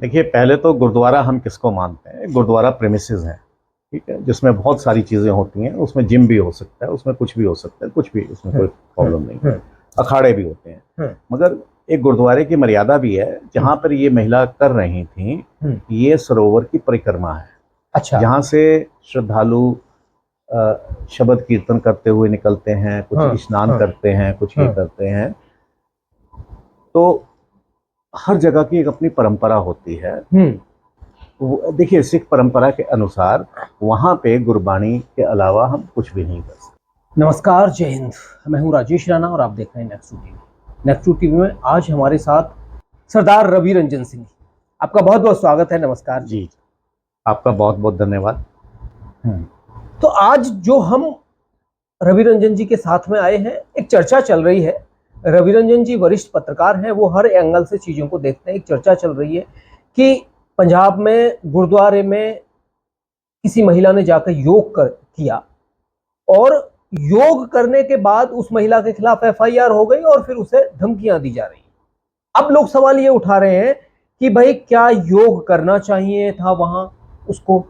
देखिए, पहले तो गुरुद्वारा हम किसको मानते हैं? गुरुद्वारा प्रेमिसेस है, ठीक है, जिसमें बहुत सारी चीज़ें होती हैं। उसमें जिम भी हो सकता है, उसमें कुछ भी हो सकता है, कुछ भी उसमें कोई प्रॉब्लम नहीं है। अखाड़े भी होते हैं, मगर एक गुरुद्वारे की मर्यादा भी है। जहाँ पर ये महिला कर रही थी, ये सरोवर की परिक्रमा है। अच्छा। जहाँ से श्रद्धालु शब्द कीर्तन करते हुए निकलते हैं, कुछ स्नान करते हैं, कुछ ये करते हैं। तो हर जगह की एक अपनी परंपरा होती है। देखिए, सिख परंपरा के अनुसार वहां पे गुरबाणी के अलावा हम कुछ भी नहीं कर सकते। नमस्कार, जय हिंद। मैं हूं राजेश राणा और आप देख रहे हैं नेक्स्ट टीवी। नेक्स्ट टीवी में आज हमारे साथ सरदार रवि रंजन सिंह। आपका बहुत बहुत स्वागत है। नमस्कार जी, आपका बहुत बहुत धन्यवाद। तो आज जो हम रवि रंजन जी के साथ में आए हैं, एक चर्चा चल रही है। रवि रंजन जी वरिष्ठ पत्रकार हैं, वो हर एंगल से चीज़ों को देखते हैं। एक चर्चा चल रही है कि पंजाब में गुरुद्वारे में किसी महिला ने जाकर योग किया और योग करने के बाद उस महिला के खिलाफ एफआईआर हो गई और फिर उसे धमकियां दी जा रही हैं। अब लोग सवाल ये उठा रहे हैं कि भाई क्या योग करना चाहिए था वहां उसको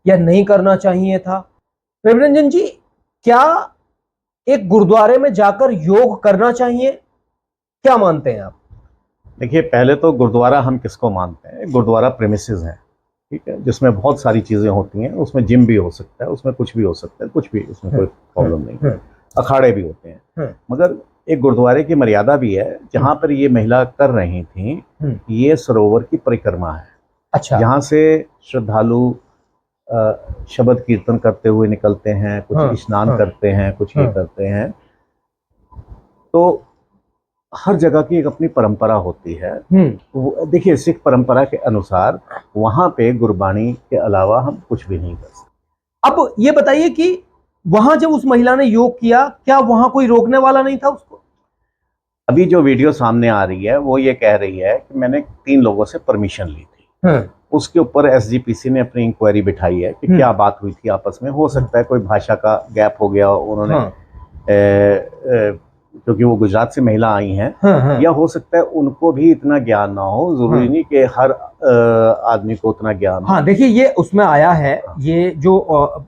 या नहीं करना चाहिए था। रवि रंजन जी, क्या एक गुरुद्वारे में जाकर योग करना चाहिए? क्या मानते हैं आप? देखिए, पहले तो गुरुद्वारा हम किसको मानते हैं? गुरुद्वारा प्रेमिसेस है, ठीक है, जिसमें बहुत सारी चीज़ें होती हैं। उसमें जिम भी हो सकता है, उसमें कुछ भी हो सकता है, कुछ भी उसमें कोई प्रॉब्लम नहीं है। अखाड़े भी होते हैं, मगर एक गुरुद्वारे की मर्यादा भी है। जहाँ पर ये महिला कर रही थी, ये सरोवर की परिक्रमा है। अच्छा। जहाँ से श्रद्धालु शब्द कीर्तन करते हुए निकलते हैं, कुछ स्नान करते हैं, कुछ ये करते हैं। तो हर जगह की एक अपनी परंपरा होती है। देखिए, सिख परंपरा के अनुसार वहां पे गुरबाणी के अलावा हम कुछ भी नहीं कर सकते। अब ये बताइए कि वहां जब उस महिला ने योग किया, क्या वहां कोई रोकने वाला नहीं था उसको? अभी जो वीडियो सामने आ रही है वो ये कह रही है कि मैंने 3 लोगों से परमिशन ली थी। उसके ऊपर एसजीपीसी ने अपनी इंक्वायरी बिठाई है कि क्या बात हुई थी आपस में। हो सकता है कोई भाषा का गैप हो गया, उन्होंने क्योंकि वो गुजरात से महिला आई हैं, या हो सकता है उनको भी इतना ज्ञान ना हो। जरूरी नहीं कि हर आदमी को उतना ज्ञान हो। हाँ, देखिए, ये उसमें आया है। ये जो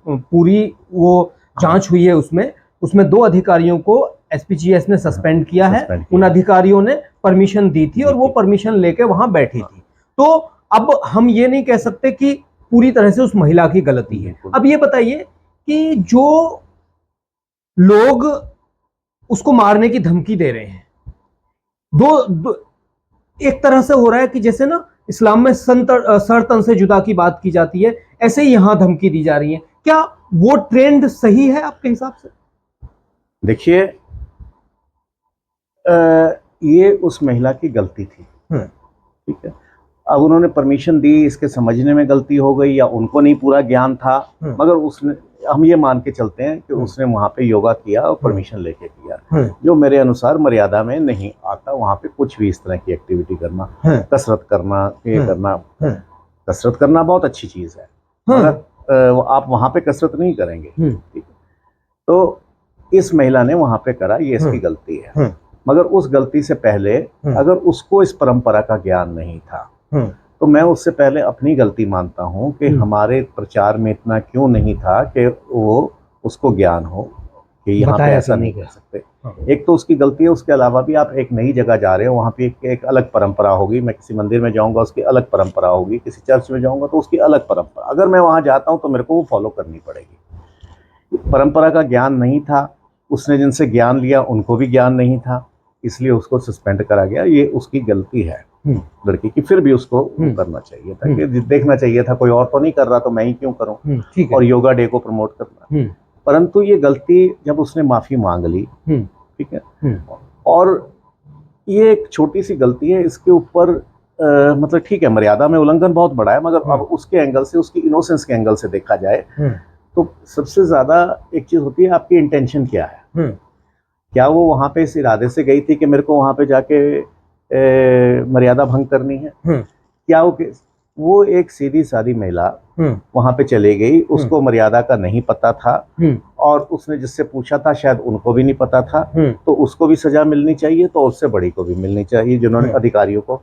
पूरी वो जांच हुई है, उसमें 2 अधिकारियों को एसपीजीएस ने सस्पेंड किया है। उन अधिकारियों ने परमिशन दी थी और वो परमिशन लेके वहां बैठी थी। तो अब हम ये नहीं कह सकते कि पूरी तरह से उस महिला की गलती है। अब ये बताइए कि जो लोग उसको मारने की धमकी दे रहे हैं, एक तरह से हो रहा है कि जैसे ना इस्लाम में सर तन से जुदा की बात की जाती है, ऐसे ही यहां धमकी दी जा रही है। क्या वो ट्रेंड सही है आपके हिसाब से? देखिए, ये उस महिला की गलती थी, ठीक है। अब उन्होंने परमिशन दी, इसके समझने में गलती हो गई या उनको नहीं पूरा ज्ञान था, मगर उसने, हम ये मान के चलते हैं कि उसने वहां पे योगा किया और परमिशन लेके किया, जो मेरे अनुसार मर्यादा में नहीं आता। वहां पे कुछ भी इस तरह की एक्टिविटी करना, कसरत करना, ये करना, कसरत करना बहुत अच्छी चीज है, मगर आप वहां पे कसरत नहीं करेंगे, ठीक है। तो इस महिला ने वहां पे करा, ये इसकी गलती है। मगर उस गलती से पहले अगर उसको इस परंपरा का ज्ञान नहीं था, तो मैं उससे पहले अपनी गलती मानता हूं कि हमारे प्रचार में इतना क्यों नहीं था कि वो उसको ज्ञान हो कि यहाँ पे ऐसा नहीं कर सकते। एक तो उसकी गलती है, उसके अलावा भी आप एक नई जगह जा रहे हो, वहाँ पे एक अलग परंपरा होगी। मैं किसी मंदिर में जाऊंगा, उसकी अलग परंपरा होगी। किसी चर्च में जाऊंगा तो उसकी अलग परंपरा। अगर मैं वहाँ जाता हूँ तो मेरे को वो फॉलो करनी पड़ेगी। परंपरा का ज्ञान नहीं था, उसने जिनसे ज्ञान लिया उनको भी ज्ञान नहीं था, इसलिए उसको सस्पेंड करा गया। ये उसकी गलती है लड़की की। फिर भी उसको करना चाहिए था कि देखना चाहिए था कोई और तो नहीं कर रहा, तो मैं ही क्यों करूं, और योगा डे को प्रमोट करना। परंतु ये गलती जब उसने माफी मांग ली, ठीक है, और ये एक छोटी सी गलती है, इसके ऊपर मतलब ठीक है, मर्यादा में उल्लंघन बहुत बड़ा है, मगर अब उसके एंगल से, उसकी इनोसेंस के एंगल से देखा जाए तो सबसे ज्यादा एक चीज होती है, आपकी इंटेंशन क्या है। क्या वो वहां पे इस इरादे से गई थी कि मेरे को वहां पे जाके मर्यादा भंग करनी है? क्या वो एक सीधी सादी महिला वहां पे चली गई, उसको मर्यादा का नहीं पता था, और उसने जिससे पूछा था शायद उनको भी नहीं पता था, तो उसको भी सजा मिलनी चाहिए, तो उससे बड़ी को भी मिलनी चाहिए, जिन्होंने अधिकारियों को।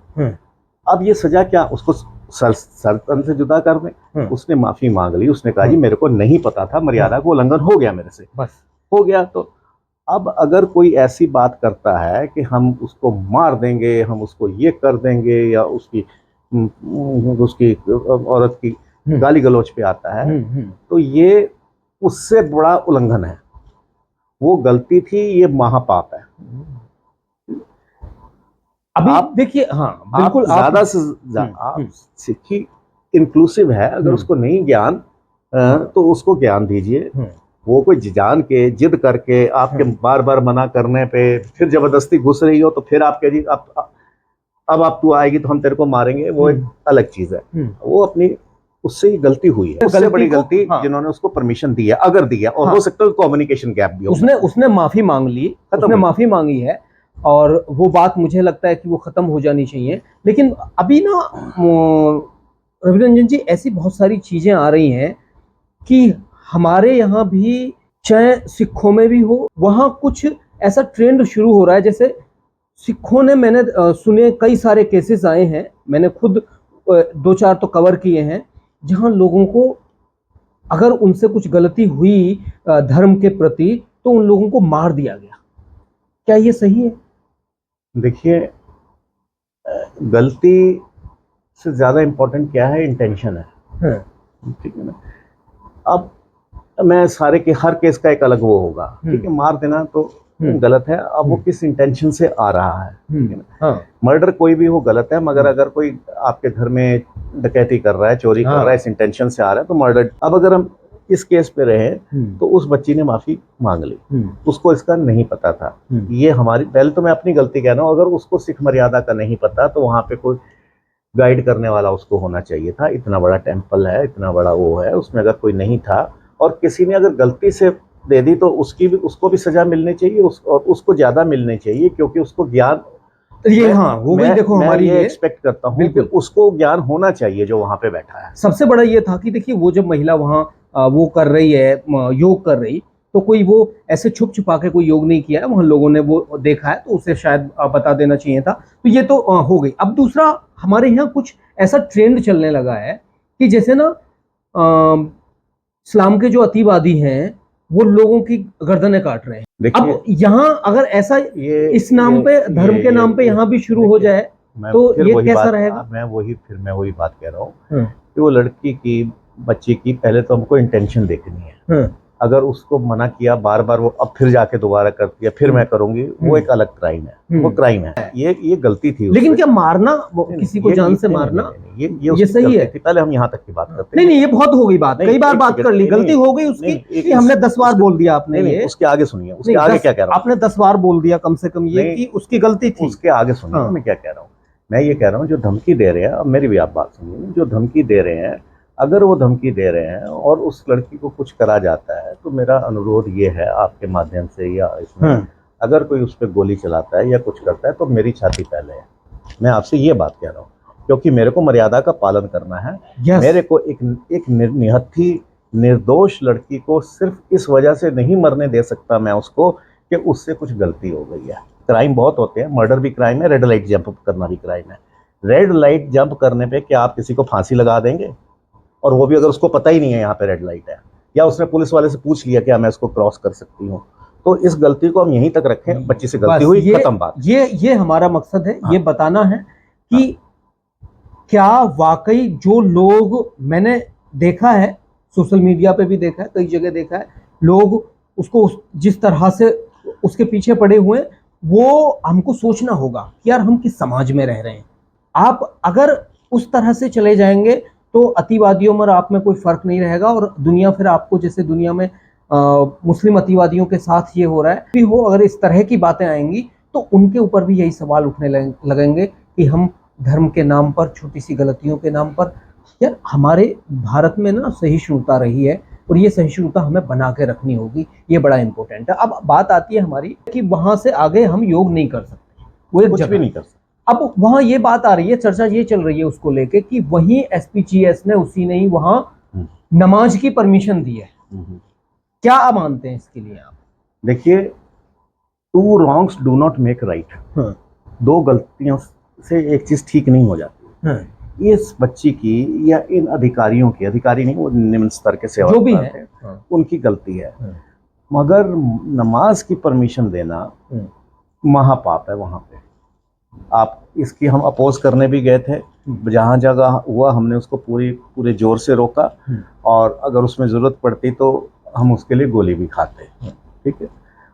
अब ये सजा क्या, उसको सर तन से जुदा कर दें। उसने माफी मांग ली, उसने कहा जी मेरे को नहीं पता था, मर्यादा को उल्लंघन हो गया मेरे से, बस हो गया। तो अब अगर कोई ऐसी बात करता है कि हम उसको मार देंगे, हम उसको ये कर देंगे, या उसकी औरत की गाली गलौज पे आता है, तो ये उससे बड़ा उल्लंघन है। वो गलती थी, ये महापाप है। अभी आप देखिए, हाँ बिल्कुल, ज्यादा से आप सिक्खी इंक्लूसिव है, अगर उसको नहीं ज्ञान तो उसको ज्ञान दीजिए। वो कोई जान के जिद करके आपके बार बार मना करने पे फिर जबरदस्ती घुस रही हो, तो फिर आप कह जी अब तू आएगी तो हम तेरे को मारेंगे, वो एक अलग चीज है। वो अपनी उससे ही गलती हुई है, उससे बड़ी गलती जिन्होंने उसको परमिशन दी है, अगर दी है, और हो सकता है कम्युनिकेशन गैप भी हो। उसने माफी मांग ली, उसने माफी मांगी है, और वो बात मुझे लगता है कि वो खत्म हो जानी चाहिए। लेकिन अभी ना रवि रंजन जी, ऐसी बहुत सारी चीजें आ रही हैं कि हमारे यहाँ भी, चाहे सिखों में भी हो, वहाँ कुछ ऐसा ट्रेंड शुरू हो रहा है। जैसे सिखों ने, मैंने सुने कई सारे केसेस आए हैं, मैंने खुद 2-4 तो कवर किए हैं, जहाँ लोगों को अगर उनसे कुछ गलती हुई धर्म के प्रति, तो उन लोगों को मार दिया गया। क्या ये सही है? देखिए, गलती से ज्यादा इंपॉर्टेंट क्या है, इंटेंशन है। ठीक है ना। अब मैं हर केस का एक अलग वो होगा, ठीक है। मार देना तो गलत है, अब वो किस इंटेंशन से आ रहा है, ठीक है ना। मर्डर कोई भी हो गलत है, मगर अगर कोई आपके घर में डकैती कर रहा है, चोरी कर रहा है, इस इंटेंशन से आ रहा है, तो मर्डर। अब अगर हम इस केस पे रहे, तो उस बच्ची ने माफी मांग ली, उसको इसका नहीं पता था। ये हमारी, पहले तो मैं अपनी गलती कह रहा हूँ, अगर उसको सिख मर्यादा का नहीं पता, तो वहां पे कोई गाइड करने वाला उसको होना चाहिए था। इतना बड़ा टेम्पल है, इतना बड़ा वो है, उसमें अगर कोई नहीं था और किसी ने अगर गलती से दे दी, तो उसको भी सजा मिलनी चाहिए, और उसको ज्यादा मिलनी चाहिए, क्योंकि उसको ज्ञान, ये हाँ वो भी देखो, हमारी ये एक्सपेक्ट करता हूँ कि उसको ज्ञान होना चाहिए जो वहां पे बैठा है। सबसे बड़ा ये था कि देखिए, वो जब महिला वहां वो कर रही है, योग कर रही, तो कोई वो ऐसे छुप छुपा के कोई योग नहीं किया है, वहां लोगों ने वो देखा है, तो उसे शायद बता देना चाहिए था। तो ये तो हो गई। अब दूसरा, हमारे यहाँ कुछ ऐसा ट्रेंड चलने लगा है कि जैसे ना इस्लाम के जो अतिवादी हैं, वो लोगों की गर्दनें काट रहे हैं। अब यहाँ अगर ऐसा इस नाम पे, धर्म के नाम पे यहाँ भी शुरू हो जाए, तो ये कैसा रहेगा? मैं वही बात कह रहा हूँ कि वो लड़की की, बच्ची की, पहले तो हमको इंटेंशन देखनी है। अगर उसको मना किया बार बार, वो अब फिर जाके दोबारा कर दिया, फिर मैं करूंगी, वो एक अलग क्राइम है, वो क्राइम है। ये गलती थी। लेकिन क्या मारना, किसी को जान से मारना, ये सही है? पहले हम यहाँ तक की बात करते हैं। नहीं, ये बहुत हो गई बात, कई बार बात कर ली, गलती हो गई उसकी, हमने 10 बार बोल दिया आपने। ये उसके आगे सुनिए, उसके आगे क्या कह रहा हूँ। आपने 10 बार बोल दिया कम से कम, ये कि उसकी गलती थी। उसके आगे सुनिए मैं क्या कह रहा हूँ। मैं ये कह रहा हूँ, जो धमकी दे रहे हैं, अब मेरी भी आप बात सुनिए, जो धमकी दे रहे हैं, अगर वो धमकी दे रहे हैं और उस लड़की को कुछ करा जाता है, तो मेरा अनुरोध ये है आपके माध्यम से, या इसमें अगर कोई उस पर गोली चलाता है या कुछ करता है, तो मेरी छाती पहले है। मैं आपसे ये बात कह रहा हूँ, क्योंकि मेरे को मर्यादा का पालन करना है। मेरे को एक निहत्थी निर्दोष लड़की को सिर्फ इस वजह से नहीं मरने दे सकता मैं उसको कि उससे कुछ गलती हो गई है। क्राइम बहुत होते हैं, मर्डर भी क्राइम है, रेड लाइट जंप करना भी क्राइम है। रेड लाइट जंप करने पे क्या आप किसी को फांसी लगा देंगे? और वो भी अगर उसको पता ही नहीं है यहाँ पे रेड लाइट है, या उसने पुलिस वाले से पूछ लिया क्या मैं इसको क्रॉस कर सकती हूँ? तो इस गलती को हम यहीं तक रखें, बच्ची से गलती हुई, खत्म बात। ये हमारा मकसद है। ये बताना है कि क्या वाकई जो लोग, मैंने देखा है, सोशल मीडिया पे भी देखा है, कई जगह देखा है, लोग उसको जिस तरह से उसके पीछे पड़े हुए हैं, वो हमको सोचना होगा कि यार हम किस समाज में रह रहे हैं। आप अगर उस तरह से चले जाएंगे, तो अतिवादियों में आप में कोई फर्क नहीं रहेगा, और दुनिया फिर आपको, जैसे दुनिया में मुस्लिम अतिवादियों के साथ ये हो रहा है भी हो, अगर इस तरह की बातें आएंगी, तो उनके ऊपर भी यही सवाल उठने लगेंगे कि हम धर्म के नाम पर, छोटी सी गलतियों के नाम पर, यार हमारे भारत में ना सहिष्णुता रही है, और ये सहिष्णुता हमें बना के रखनी होगी। ये बड़ा इंपॉर्टेंट है। अब बात आती है हमारी कि वहां से आगे हम योग नहीं कर सकते, वो एक कुछ भी नहीं कर सकते। अब वहां ये बात आ रही है, चर्चा ये चल रही है उसको लेके कि वहीं एसपीजीएस ने, उसी ने ही वहां नमाज की परमिशन दी है। क्या आप मानते हैं इसके लिए आप? देखिए, two wrongs do not make right. दो गलतियों से एक चीज ठीक नहीं हो जाती। इस बच्ची की या इन अधिकारियों की, अधिकारी नहीं वो निम्न स्तर के जो भी सेवादार है, थे, उनकी गलती है। मगर नमाज की परमिशन देना महापाप है वहाँ पे। आप इसकी हम अपोज करने भी गए थे, जहाँ जगह हुआ हमने उसको पूरे जोर से रोका, और अगर उसमें ज़रूरत पड़ती तो हम उसके लिए गोली भी खाते, ठीक है।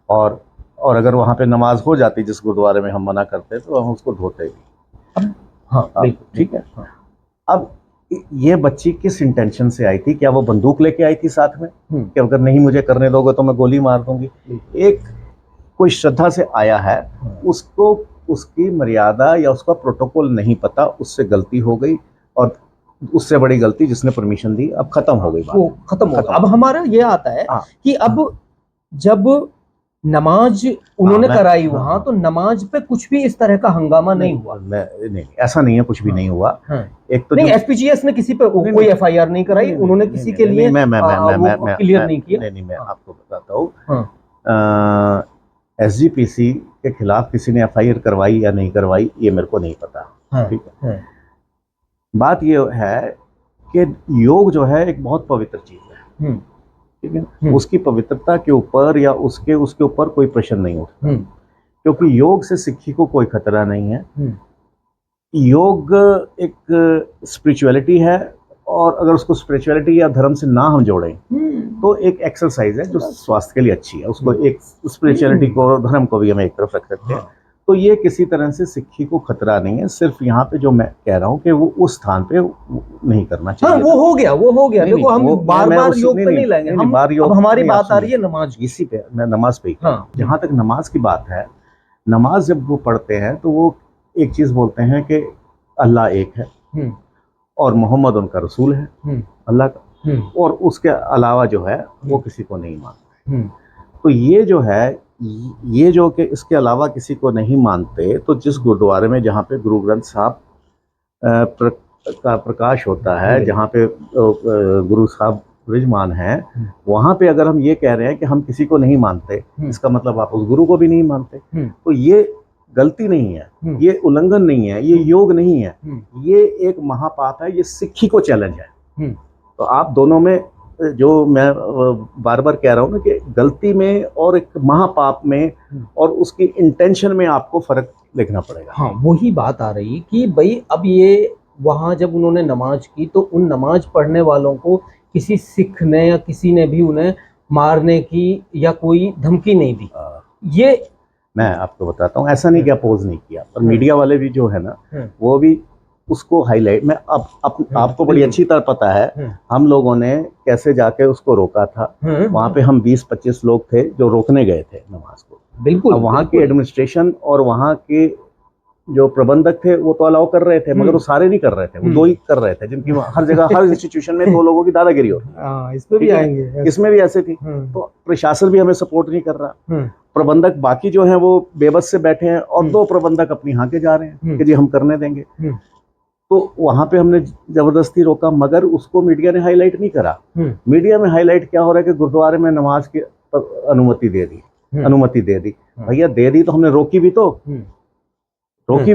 और अगर वहाँ पे नमाज हो जाती जिस गुरुद्वारे में हम मना करते तो हम उसको धोते भी। हाँ, ठीक है। अब ये बच्ची किस इंटेंशन से आई थी? क्या वो बंदूक लेके आई थी साथ में कि अगर नहीं मुझे करने दोगे तो मैं गोली मार दूंगी? एक कोई श्रद्धा से आया है, उसको उसकी मर्यादा या उसका प्रोटोकॉल नहीं पता, उससे गलती हो गई, और उससे बड़ी गलती जिसने परमिशन दी, अब खत्म हो गई बात, वो खत्म हो गया। अब हमारा ये आता है कि अब जब नमाज उन्होंने कराई वहां, तो नमाज पे कुछ भी इस तरह का हंगामा नहीं हुआ? नहीं, ऐसा नहीं है, कुछ भी नहीं हुआ। एक तो नहीं, एसपीजीएस ने किसी पे कोई एफआईआर नहीं कराई, उन्होंने किसी के लिए वो क्लियर नहीं किया। नहीं, मैं आपको बताता हूँ, एसजीपीसी के खिलाफ किसी ने एफआईआर करवाई या नहीं करवाई ये मेरे को नहीं पता, ठीक है। बात ये है कि योग जो है एक बहुत पवित्र चीज है, ठीक है। उसकी पवित्रता के ऊपर या उसके ऊपर कोई प्रश्न नहीं उठता, क्योंकि योग से सिक्खी को कोई खतरा नहीं है। योग एक स्पिरिचुअलिटी है, और अगर उसको स्पिरिचुअलिटी या धर्म से ना हम जोड़ें तो एक एक्सरसाइज है जो स्वास्थ्य के लिए अच्छी है। उसको एक स्पिरिचुअलिटी को और धर्म को भी हम एक तरफ रख सकते हैं। तो ये किसी तरह से सिक्खी को खतरा नहीं है। सिर्फ यहाँ पे जो मैं कह रहा हूँ कि वो उस स्थान पे नहीं करना चाहिए। वो हो गया। देखो हम बार-बार योग पे नहीं लाएंगे, हम अब हमारी बात आ रही है नमाज, इसी पे मैं नमाज पे ही। जहाँ तक नमाज की बात है, नमाज जब वो पढ़ते हैं तो वो एक चीज बोलते हैं कि अल्लाह एक है और मोहम्मद उनका रसूल है अल्लाह का, और उसके अलावा जो है वो किसी को नहीं मानते। तो ये जो है, ये जो कि इसके अलावा किसी को नहीं मानते, तो जिस गुरुद्वारे में जहाँ पे गुरु ग्रंथ साहब का प्रकाश होता है, जहाँ पे गुरु साहब विराजमान हैं, वहाँ पे अगर हम ये कह रहे हैं कि हम किसी को नहीं मानते, इसका मतलब आप उस गुरु को भी नहीं मानते। तो ये गलती नहीं है, ये उल्लंघन नहीं है, ये योग नहीं है, ये एक महापाप है, ये सिक्खी को चैलेंज है। तो आप दोनों में, जो मैं बार बार कह रहा हूँ ना कि गलती में और एक महापाप में और उसकी इंटेंशन में आपको फर्क देखना पड़ेगा। हाँ, वही बात आ रही कि भाई अब ये वहाँ जब उन्होंने नमाज की तो उन नमाज पढ़ने वालों को किसी सिख ने या किसी ने भी उन्हें मारने की या कोई धमकी नहीं दी। ये मैं आपको बताता हूँ, ऐसा नहीं कि अपोज नहीं किया, पर मीडिया वाले भी जो है ना, वो भी उसको हाईलाइट में आपको बड़ी अच्छी तरह पता है हम लोगों ने कैसे जाके उसको रोका था। वहाँ पे हम 20-25 लोग थे जो रोकने गए थे नमाज को। बिल्कुल। वहाँ की एडमिनिस्ट्रेशन और वहाँ के जो प्रबंधक थे वो तो अलाउ कर रहे थे, मगर वो सारे नहीं कर रहे थे, वो 2 ही कर रहे थे, जिनकी हर जगह हर इंस्टीट्यूशन में 2 लोगों की दादागिरी होती है। इसमें भी आएंगे, इसमें भी ऐसे थी। तो प्रशासन भी हमें सपोर्ट नहीं कर रहा, प्रबंधक बाकी जो हैं वो बेबस से बैठे हैं, और 2 प्रबंधक अपनी हाँ के जा रहे हैं कि जी हम करने देंगे। तो वहां पे हमने जबरदस्ती रोका, मगर उसको मीडिया ने हाईलाइट नहीं करा। मीडिया में हाईलाइट क्या हो रहा है कि गुरुद्वारे में नमाज की अनुमति दे दी, भैया दे दी तो हमने रोकी भी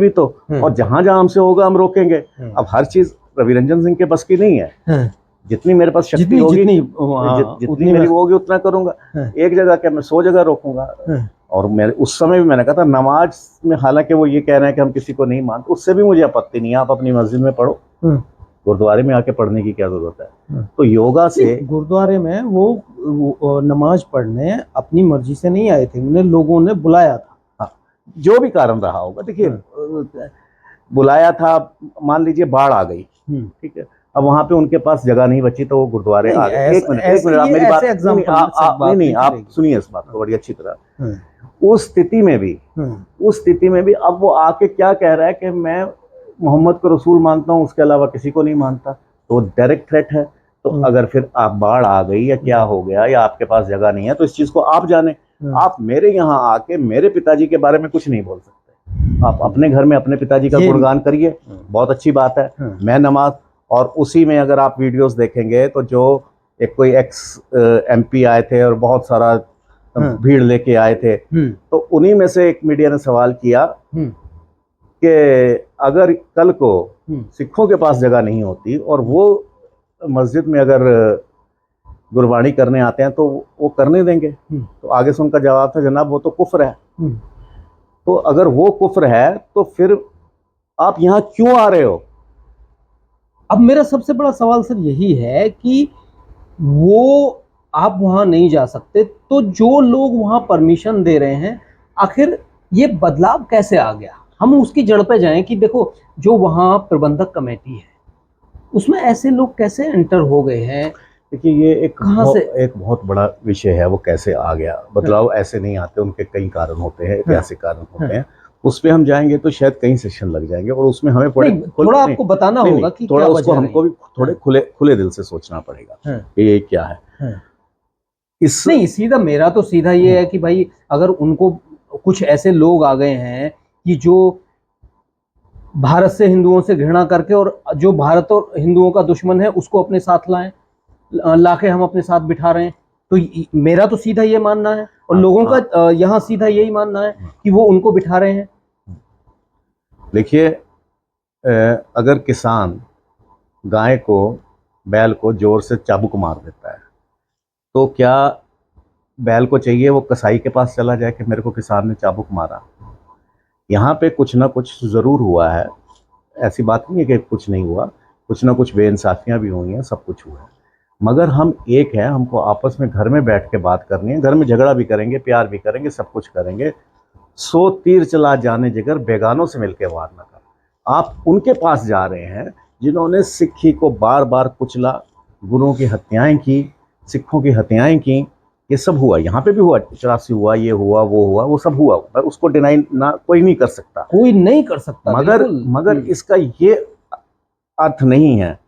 तो, और जहां जहां हमसे होगा हम रोकेंगे। अब हर चीज रवि रंजन सिंह के बस की नहीं है। जितनी मेरे पास शक्ति होगी, जितनी मेरी होगी उतना करूंगा। एक जगह क्या मैं 100 जगह रोकूंगा। और मैं उस समय भी मैंने कहा था नमाज में, हालांकि वो ये कह रहे हैं कि हम किसी को नहीं मानते, उससे भी मुझे आपत्ति नहीं है, आप अपनी मस्जिद में पढ़ो, गुरुद्वारे में आके पढ़ने की क्या जरूरत है। तो योगा से गुरुद्वारे में वो नमाज पढ़ने अपनी मर्जी से नहीं आए थे, उन्हें लोगों ने बुलाया था। हाँ, जो भी कारण रहा होगा, देखिए बुलाया था, मान लीजिए बाढ़ आ गई, ठीक है, अब वहां पे उनके पास जगह नहीं बची तो वो गुरुद्वारे आ गए। एक मिनट आप मेरी बात नहीं, आप सुनिए इस बात को बड़ी अच्छी तरह। उस स्थिति में भी अब वो आके क्या कह रहा है कि मैं मोहम्मद को रसूल मानता हूँ, उसके अलावा किसी को नहीं मानता, तो डायरेक्ट थ्रेट है। तो अगर फिर आप बाढ़ आ गई या क्या हो गया या आपके पास जगह नहीं है, तो इस चीज को आप जाने। आप मेरे यहाँ आके मेरे पिताजी के बारे में कुछ नहीं बोल सकते। आप अपने घर में अपने पिताजी का गुणगान करिए, बहुत अच्छी बात है। मैं नमाज, और उसी में अगर आप वीडियोस देखेंगे तो जो एक कोई एक्स MP आए थे और बहुत सारा भीड़ लेके आए थे, तो उन्हीं में से एक मीडिया ने सवाल किया कि अगर कल को सिखों के पास जगह नहीं होती, और वो मस्जिद में अगर गुरबानी करने आते हैं तो वो करने देंगे? तो आगे से उनका जवाब था, जनाब वो तो कुफ्र है। तो अगर वो कुफ्र है तो फिर आप यहाँ क्यों आ रहे हो? अब मेरा सबसे बड़ा सवाल सर यही है कि वो आप वहां नहीं जा सकते, तो जो लोग वहां परमिशन दे रहे हैं, आखिर ये बदलाव कैसे आ गया? हम उसकी जड़ पे जाएं कि देखो, जो वहां प्रबंधक कमेटी है उसमें ऐसे लोग कैसे एंटर हो गए हैं? देखिए, ये एक बहुत बड़ा विषय है, वो कैसे आ गया। बदलाव ऐसे नहीं आते, उनके कई कारण होते हैं, ऐतिहासिक कारण होते हैं। उस पे हम जाएंगे तो शायद कई सेशन लग जाएंगे, और उसमें हमें थोड़ा आपको बताना होगा कि थोड़ा उसको हमको भी थोड़े खुले दिल से सोचना पड़ेगा कि ये क्या है। नहीं, सीधा मेरा तो सीधा ये है कि भाई, अगर उनको कुछ ऐसे लोग आ गए हैं कि जो भारत से, हिंदुओं से घृणा करके, और जो भारत और हिंदुओं का दुश्मन है उसको अपने साथ लाके हम अपने साथ बिठा रहे हैं, तो मेरा तो सीधा ये मानना है, और लोगों का यहाँ सीधा यही मानना है कि वो उनको बिठा रहे हैं। देखिए, अगर किसान गाय को, बैल को जोर से चाबुक मार देता है, तो क्या बैल को चाहिए वो कसाई के पास चला जाए कि मेरे को किसान ने चाबुक मारा? यहाँ पे कुछ ना कुछ ज़रूर हुआ है, ऐसी बात नहीं है कि कुछ नहीं हुआ, कुछ ना कुछ बेइंसाफियाँ भी हुई हैं, सब कुछ हुआ है। मगर हम एक हैं, हमको आपस में घर में बैठ के बात करनी है। घर में झगड़ा भी करेंगे, प्यार भी करेंगे, सब कुछ करेंगे। 100 तीर चला जाने जिगर, बेगानों से मिलके वार न कर। आप उनके पास जा रहे हैं जिन्होंने सिक्खी को बार बार कुचला, गुरुओं की हत्याएं की, सिखों की हत्याएं की। ये सब हुआ, यहाँ पे भी हुआ, 84 हुआ, ये हुआ, वो सब हुआ, पर उसको डिनाई ना कोई नहीं कर सकता, कोई नहीं कर सकता। मगर इसका ये अर्थ नहीं है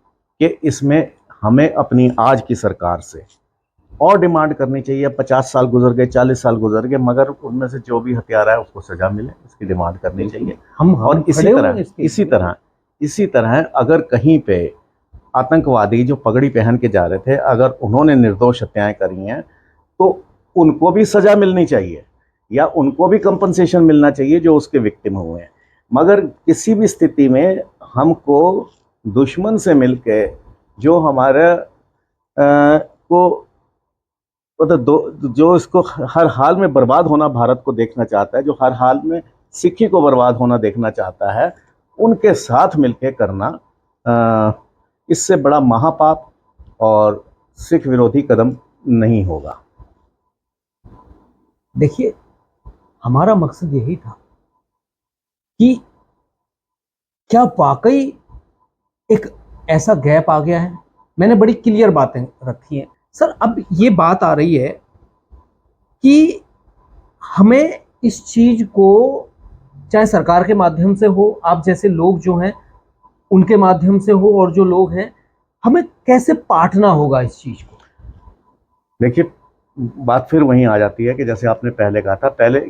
कि इसमें हमें अपनी आज की सरकार से और डिमांड करनी चाहिए। 50 साल गुजर गए, 40 साल गुजर गए, मगर उनमें से जो भी हत्यारा है उसको सजा मिले, इसकी डिमांड करनी चाहिए। और इसी तरह अगर कहीं पे आतंकवादी जो पगड़ी पहन के जा रहे थे, अगर उन्होंने निर्दोष हत्याएं करी हैं तो उनको भी सजा मिलनी चाहिए, या उनको भी कंपनसेशन मिलना चाहिए जो उसके विक्टिम हुए हैं। मगर किसी भी स्थिति में हमको दुश्मन से मिलके, जो हमारा को मतलब जो इसको हर हाल में बर्बाद होना भारत को देखना चाहता है, जो हर हाल में सिक्खी को बर्बाद होना देखना चाहता है, उनके साथ मिलके करना इससे बड़ा महापाप और सिख विरोधी कदम नहीं होगा। देखिए, हमारा मकसद यही था कि क्या वाकई एक ऐसा गैप आ गया है। मैंने बड़ी क्लियर बातें रखी हैं सर। अब ये बात आ रही है कि हमें इस चीज को, चाहे सरकार के माध्यम से हो, आप जैसे लोग जो हैं उनके माध्यम से हो, और जो लोग हैं, हमें कैसे पाटना होगा इस चीज को? देखिए, बात फिर वहीं आ जाती है कि जैसे आपने पहले कहा था, पहले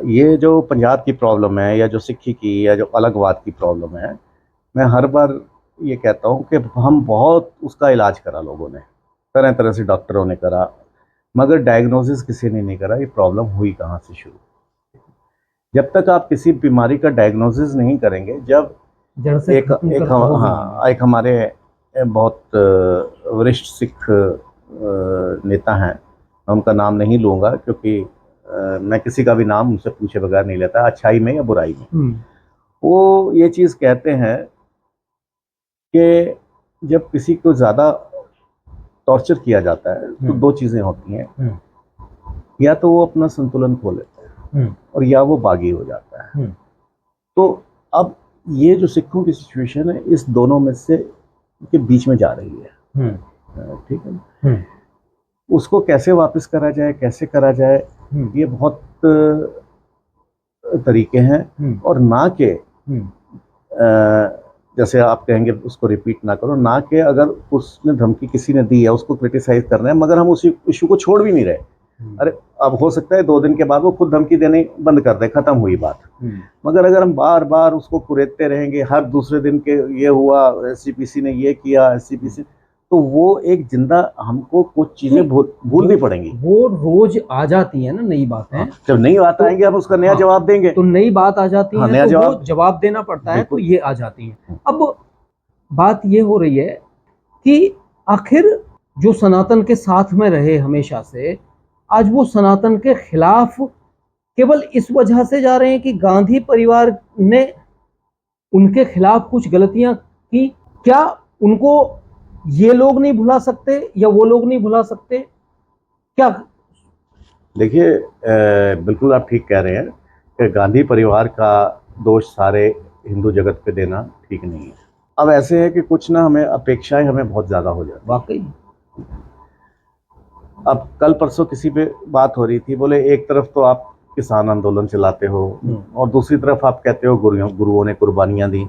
ये जो पंजाब की प्रॉब्लम है, या जो सिक्खी की, या जो अलगवाद की प्रॉब्लम है, मैं हर बार ये कहता हूँ कि हम बहुत उसका इलाज करा, लोगों ने तरह तरह से, डॉक्टरों ने करा, मगर डायग्नोसिस किसी ने नहीं करा ये प्रॉब्लम हुई कहाँ से शुरू। जब तक आप किसी बीमारी का डायग्नोसिस नहीं करेंगे, जब एक हमारे बहुत वरिष्ठ सिख नेता हैं, मैं उनका नाम नहीं लूँगा क्योंकि मैं किसी का भी नाम उनसे पूछे बगैर नहीं लेता, अच्छाई में या बुराई में। वो ये चीज़ कहते हैं कि जब किसी को ज़्यादा टॉर्चर किया जाता है तो दो चीज़ें होती हैं, या तो वो अपना संतुलन खो लेता है, और या वो बागी हो जाता है। तो अब ये जो सिखों की सिचुएशन है, इस दोनों में से के बीच में जा रही है। ठीक है, उसको कैसे वापस करा जाए, कैसे करा जाए, ये बहुत तरीके हैं। और ना के जैसे आप कहेंगे उसको रिपीट ना करो, ना कि अगर उसने धमकी किसी ने दी है उसको क्रिटिसाइज कर रहे हैं, मगर हम उस इशू को छोड़ भी नहीं रहे। अरे, अब हो सकता है 2 दिन के बाद वो खुद धमकी देने बंद कर दे, खत्म हुई बात। मगर अगर हम बार बार उसको कुरेदते रहेंगे, हर दूसरे दिन के ये हुआ, एसजीपीसी ने ये किया, एसजीपीसी, तो वो एक जिंदा, हमको कुछ चीजें भूलनी पड़ेंगी। वो रोज आ जाती है ना नई बातें। जब नई बात आएंगी हम उसका नया जवाब देंगे। तो नई बात आ जाती है, नया तो वो जवाब देना पड़ता है, तो ये आ जाती है। अब बात ये हो रही है कि आखिर जो सनातन के साथ में रहे हमेशा से, आज वो सनातन के खिलाफ केवल इस वजह से जा रहे हैं कि गांधी परिवार ने उनके खिलाफ कुछ गलतियां की। क्या उनको ये लोग नहीं भुला सकते या वो लोग नहीं भुला सकते? क्या? देखिए, बिल्कुल आप ठीक कह रहे हैं कि गांधी परिवार का दोष सारे हिंदू जगत पे देना ठीक नहीं है। अब ऐसे है कि कुछ ना हमें अपेक्षाएं हमें बहुत ज़्यादा हो जाती। वाकई अब कल परसों किसी पे बात हो रही थी, बोले एक तरफ तो आप किसान आंदोलन चलाते हो और दूसरी तरफ आप कहते हो गुरुओं ने कुर्बानियां दी।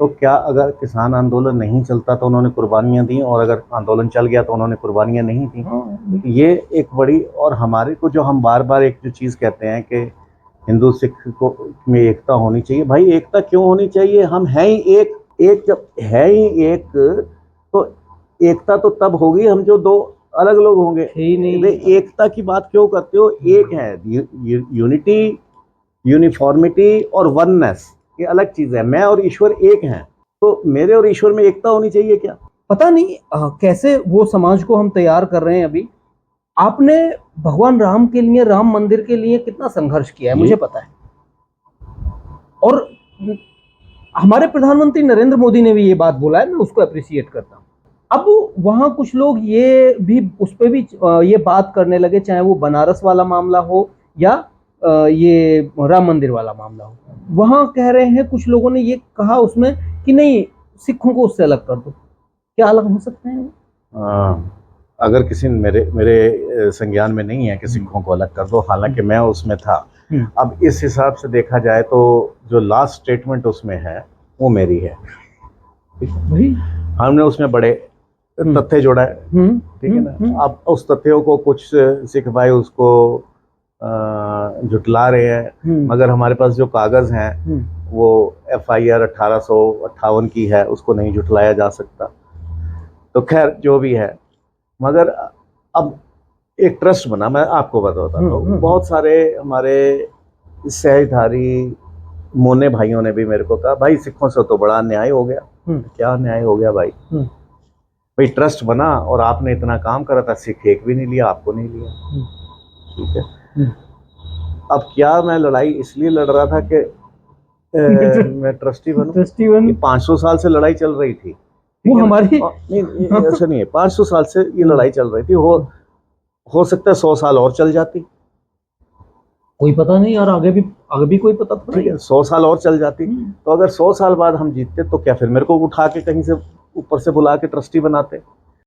तो क्या अगर किसान आंदोलन नहीं चलता तो उन्होंने कुर्बानियां दी, और अगर आंदोलन चल गया तो उन्होंने कुर्बानियां नहीं दी? ये एक बड़ी, और हमारे को जो हम बार बार एक जो चीज़ कहते हैं कि हिंदू सिख को में एकता होनी चाहिए, भाई एकता क्यों होनी चाहिए? हम हैं ही एक जब है ही एक, तो एकता तो तब होगी हम जो दो अलग लोग होंगे। एकता की बात क्यों करते हो? एक है यूनिटी, यूनिफॉर्मिटी और वननेस, ये अलग चीज है। मैं और ईश्वर एक हैं, तो मेरे और ईश्वर में एकता होनी चाहिए क्या? पता नहीं कैसे वो समाज को हम तैयार कर रहे हैं। अभी आपने भगवान राम के लिए, राम मंदिर के लिए कितना संघर्ष किया है, मुझे पता है। और हमारे प्रधानमंत्री नरेंद्र मोदी ने भी ये बात बोला है, मैं उसको अप्रिशिएट करता हूँ। अब वहां कुछ लोग ये भी उस पर भी ये बात करने लगे, चाहे वो बनारस वाला मामला हो या ये राम मंदिर वाला मामला हो। वहां कह रहे हैं कुछ लोगों ने ये कहा उसमें कि नहीं, सिखों को उससे अलग कर दो। क्या अलग हो सकते हैं? अगर किसी मेरे संज्ञान में नहीं है कि सिखों को अलग कर दो, हालांकि मैं उसमें था। अब इस हिसाब से देखा जाए तो जो लास्ट स्टेटमेंट उसमें है वो मेरी है। हमने उसमें बड़े तथ्य जोड़ा है, ठीक है ना। अब उस तथ्यों को कुछ सिख भाई उसको झुटला रहे हैं, मगर हमारे पास जो कागज हैं वो FIR 1858 की है, उसको नहीं झुटलाया जा सकता। तो खैर जो भी है, मगर अब एक ट्रस्ट बना। मैं आपको बताता हूँ, बहुत सारे हमारे सहधारी मोने भाइयों ने भी मेरे को कहा, भाई सिखों से तो बड़ा अन्याय हो गया। क्या अन्याय हो गया भाई? भाई ट्रस्ट बना और आपने इतना काम करा था, सिख एक भी नहीं लिया, आपको नहीं लिया, ठीक है। अब क्या मैं लड़ाई इसलिए लड़ रहा था कि मैं ट्रस्टी बनूं? 500 साल से लड़ाई चल रही थी, वो हमारी नहीं ऐसा नहीं है। 500 साल से ये लड़ाई चल रही थी, हो सकता है 100 साल और चल जाती, कोई पता नहीं यार, आगे भी कोई पता तो नहीं। 100 साल और चल जाती। तो अगर 100 साल बाद हम जीतते तो क्या फिर मेरे को उठा के कहीं से ऊपर से बुला के ट्रस्टी बनाते?